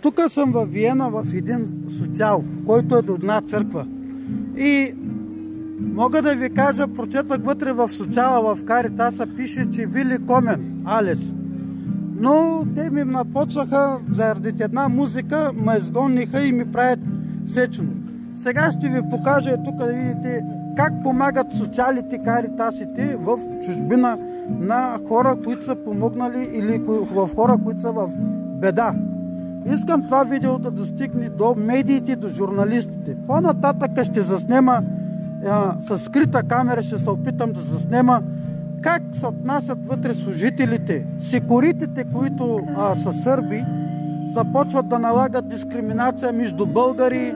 Тук съм във Виена, в един социал, който е до една църква. И мога да ви кажа, прочетах вътре в социала, в Каритаса, пише, че Вили Комен, Алес. Но те ми напочнаха заради една музика, ме изгониха и ми правят сечно. Сега ще ви покажа тук да видите как помагат социалите, каритасите в чужбина на хора, които са помогнали или в хора, които са в беда. Искам това видео да достигне до медиите, до журналистите. По-нататък ще заснема с скрита камера, ще се опитам да заснема как се отнасят вътре служителите. Секуритите, които са сърби, започват да налагат дискриминация между българи,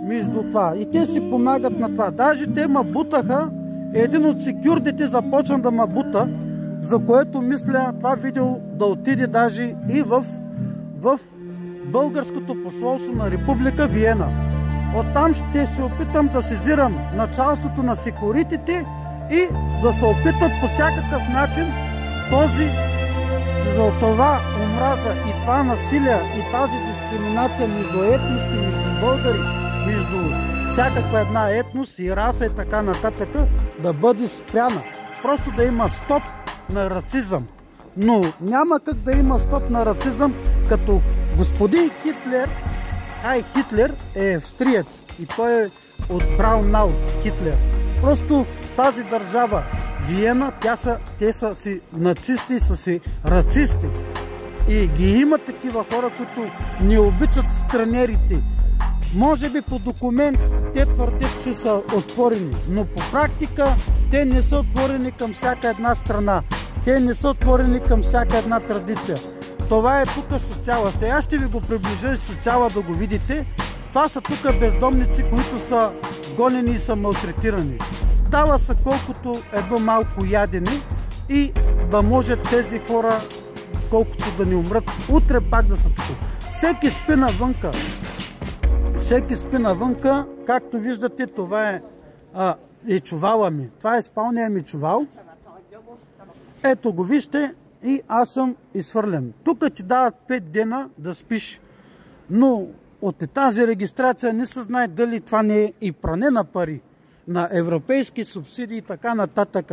между това. И те си помагат на това. Даже те ме бутаха, един от секюрдите започна да ме бута, за което мисля това видео да отиде даже и в българското посолство на Република Виена. Оттам ще се опитам да сезирам началството на секуритите и да се опитат по всякакъв начин за това омраза и това насилие и тази дискриминация между етности, между българи, между всякаква една етнос и раса и така нататък да бъде спряна. Просто да има стоп на рацизъм. Но няма как да има стоп на рацизъм, като господин Хитлер, Хитлер е австриец и той е от Браунау, Хитлер. Просто тази държава, Виена, те са си нацисти, са си рацисти. И ги има такива хора, които не обичат странерите. Може би по документ те твърдят, че са отворени, но по практика те не са отворени към всяка една страна. Те не са отворени към всяка една традиция. Това е тук социала. Сега ще ви го приближа и социала да го видите. Това са тук бездомници, които са гонени и са малтретирани. Дава са колкото едно малко ядене и да може тези хора, колкото да не умрат, утре пак да са тук. Всеки спи навънка. Всеки спи навънка. Както виждате, това е чувала ми. Това е спалния ми чувал. Ето го вижте и аз съм изхвърлен. Тук ти дават 5 дена да спиш. Но от тази регистрация не се знае дали това не е и пране на пари, на европейски субсидии и така нататък.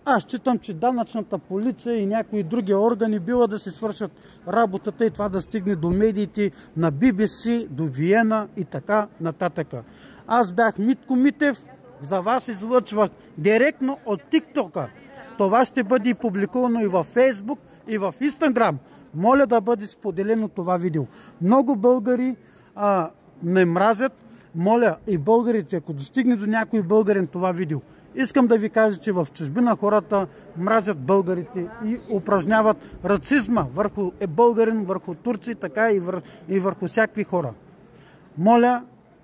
Аз считам, че данъчната полиция и някои други органи бива да си свършат работата и това да стигне до медиите на BBC, до Виена и така нататък. Аз бях Митко Митев, за вас излъчвах директно от TikTok-а. Това ще бъде публикувано и във Facebook, и в Instagram. Моля да бъде споделено това видео. Много българи ме мразят. Моля и българите, ако достигне до някой българин това видео, искам да ви кажа, че в чужбина хората мразят българите и упражняват рацизма върху българин, върху турци, така и върху всякакви хора. Моля,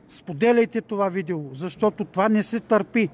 споделяйте това видео, защото това не се търпи.